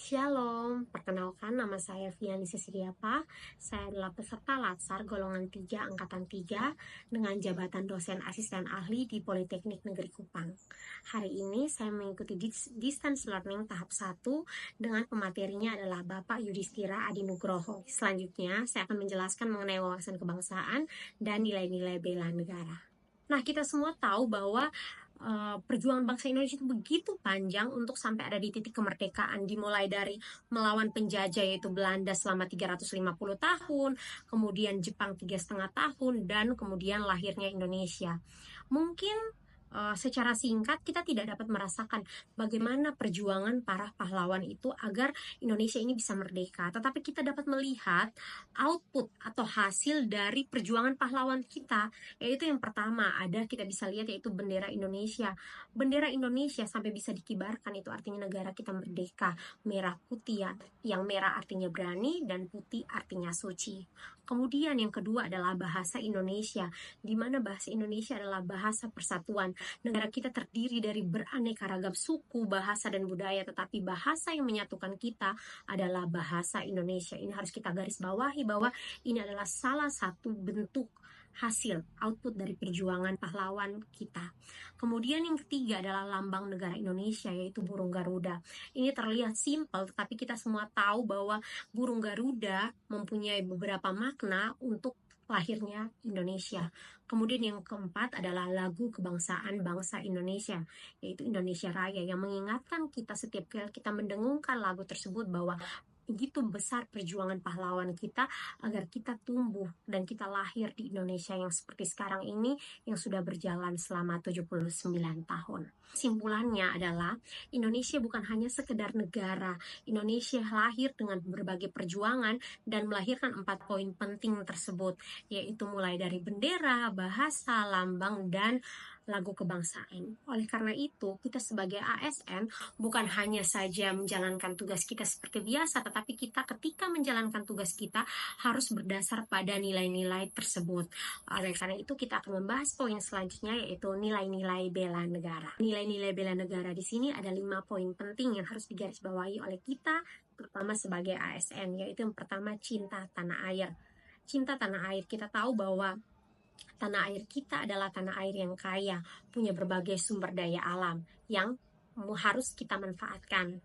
Shalom, perkenalkan nama saya Viani Sisiriapa. Saya adalah peserta Latsar golongan 3 angkatan 3 dengan jabatan dosen asisten ahli di Politeknik Negeri Kupang. Hari ini saya mengikuti distance learning tahap 1 dengan pematerinya adalah Bapak Yudhistira Adi Nugroho. Selanjutnya saya akan menjelaskan mengenai wawasan kebangsaan dan nilai-nilai bela negara. Nah, kita semua tahu bahwa perjuangan bangsa Indonesia itu begitu panjang untuk sampai ada di titik kemerdekaan, dimulai dari melawan penjajah yaitu Belanda selama 350 tahun, kemudian Jepang 3,5 tahun, dan kemudian lahirnya Indonesia. Mungkin secara singkat kita tidak dapat merasakan bagaimana perjuangan para pahlawan itu agar Indonesia ini bisa merdeka, tetapi kita dapat melihat output atau hasil dari perjuangan pahlawan kita, yaitu yang pertama kita bisa lihat yaitu bendera Indonesia. Bendera Indonesia sampai bisa dikibarkan itu artinya negara kita merdeka. Merah putih, yang merah artinya berani dan putih artinya suci. Kemudian yang kedua adalah bahasa Indonesia, di mana bahasa Indonesia adalah bahasa persatuan. Negara kita terdiri dari beraneka ragam suku, bahasa, dan budaya, tetapi bahasa yang menyatukan kita adalah bahasa Indonesia. Ini harus kita garis bawahi bahwa ini adalah salah satu bentuk hasil output dari perjuangan pahlawan kita. Kemudian yang ketiga adalah lambang negara Indonesia, yaitu burung Garuda. Ini terlihat simpel, tetapi kita semua tahu bahwa burung Garuda mempunyai beberapa makna untuk lahirnya Indonesia. Kemudian yang keempat adalah lagu kebangsaan bangsa Indonesia, yaitu Indonesia Raya, yang mengingatkan kita setiap kali kita mendengungkan lagu tersebut bahwa begitu besar perjuangan pahlawan kita agar kita tumbuh dan kita lahir di Indonesia yang seperti sekarang ini, yang sudah berjalan selama 79 tahun. Kesimpulannya adalah Indonesia bukan hanya sekedar negara. Indonesia lahir dengan berbagai perjuangan dan melahirkan 4 poin penting tersebut, yaitu mulai dari bendera, bahasa, lambang, dan lagu kebangsaan. Oleh karena itu, kita sebagai ASN bukan hanya saja menjalankan tugas kita seperti biasa, tetapi kita ketika menjalankan tugas kita harus berdasar pada nilai-nilai tersebut. Oleh karena itu, kita akan membahas poin selanjutnya, yaitu nilai-nilai bela negara. Nilai-nilai bela negara di sini ada 5 poin penting yang harus digarisbawahi oleh kita, terutama sebagai ASN, yaitu yang pertama, cinta tanah air. Cinta tanah air, kita tahu bahwa tanah air kita adalah tanah air yang kaya, punya berbagai sumber daya alam yang harus kita manfaatkan.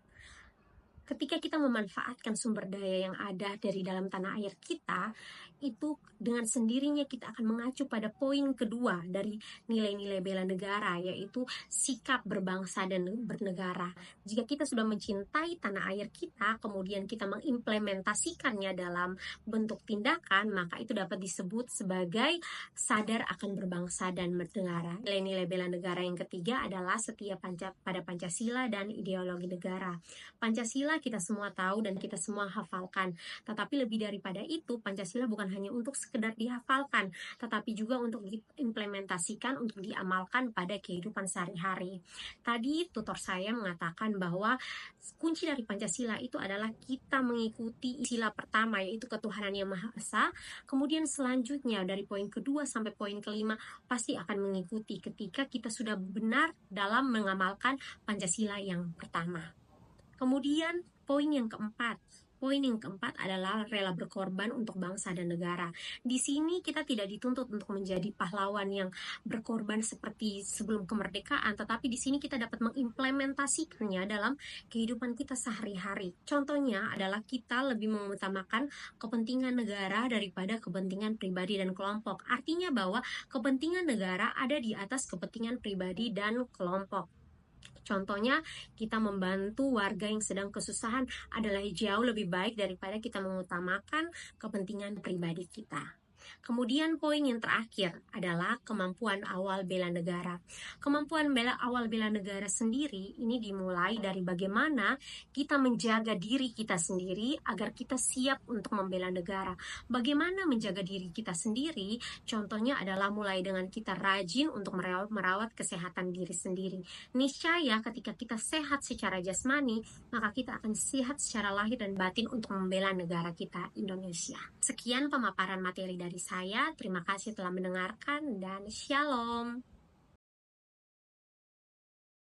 Ketika kita memanfaatkan sumber daya yang ada dari dalam tanah air kita, itu dengan sendirinya kita akan mengacu pada poin kedua dari nilai-nilai bela negara, yaitu sikap berbangsa dan bernegara. Jika kita sudah mencintai tanah air kita, kemudian kita mengimplementasikannya dalam bentuk tindakan, maka itu dapat disebut sebagai sadar akan berbangsa dan bernegara. Nilai-nilai bela negara yang ketiga adalah setia pada Pancasila dan ideologi negara. Pancasila kita semua tahu dan kita semua hafalkan, tetapi lebih daripada itu, Pancasila bukan hanya untuk sekedar dihafalkan, tetapi juga untuk diimplementasikan, untuk diamalkan pada kehidupan sehari-hari. Tadi tutor saya mengatakan bahwa kunci dari Pancasila itu adalah kita mengikuti sila pertama, yaitu ketuhanan yang Maha Esa. Kemudian selanjutnya dari poin kedua sampai poin kelima pasti akan mengikuti ketika kita sudah benar dalam mengamalkan Pancasila yang pertama. Kemudian poin yang keempat adalah rela berkorban untuk bangsa dan negara. Di sini kita tidak dituntut untuk menjadi pahlawan yang berkorban seperti sebelum kemerdekaan, tetapi di sini kita dapat mengimplementasikannya dalam kehidupan kita sehari-hari. Contohnya adalah kita lebih mengutamakan kepentingan negara daripada kepentingan pribadi dan kelompok. Artinya bahwa kepentingan negara ada di atas kepentingan pribadi dan kelompok. Contohnya, kita membantu warga yang sedang kesusahan adalah jauh lebih baik daripada kita mengutamakan kepentingan pribadi kita. Kemudian poin yang terakhir adalah kemampuan awal bela negara. Kemampuan awal bela negara sendiri ini dimulai dari bagaimana kita menjaga diri kita sendiri agar kita siap untuk membela negara. Bagaimana menjaga diri kita sendiri? Contohnya adalah mulai dengan kita rajin untuk merawat kesehatan diri sendiri. Niscaya ketika kita sehat secara jasmani, maka kita akan sehat secara lahir dan batin untuk membela negara kita, Indonesia. Sekian pemaparan materi dari saya. Terima kasih telah mendengarkan dan shalom.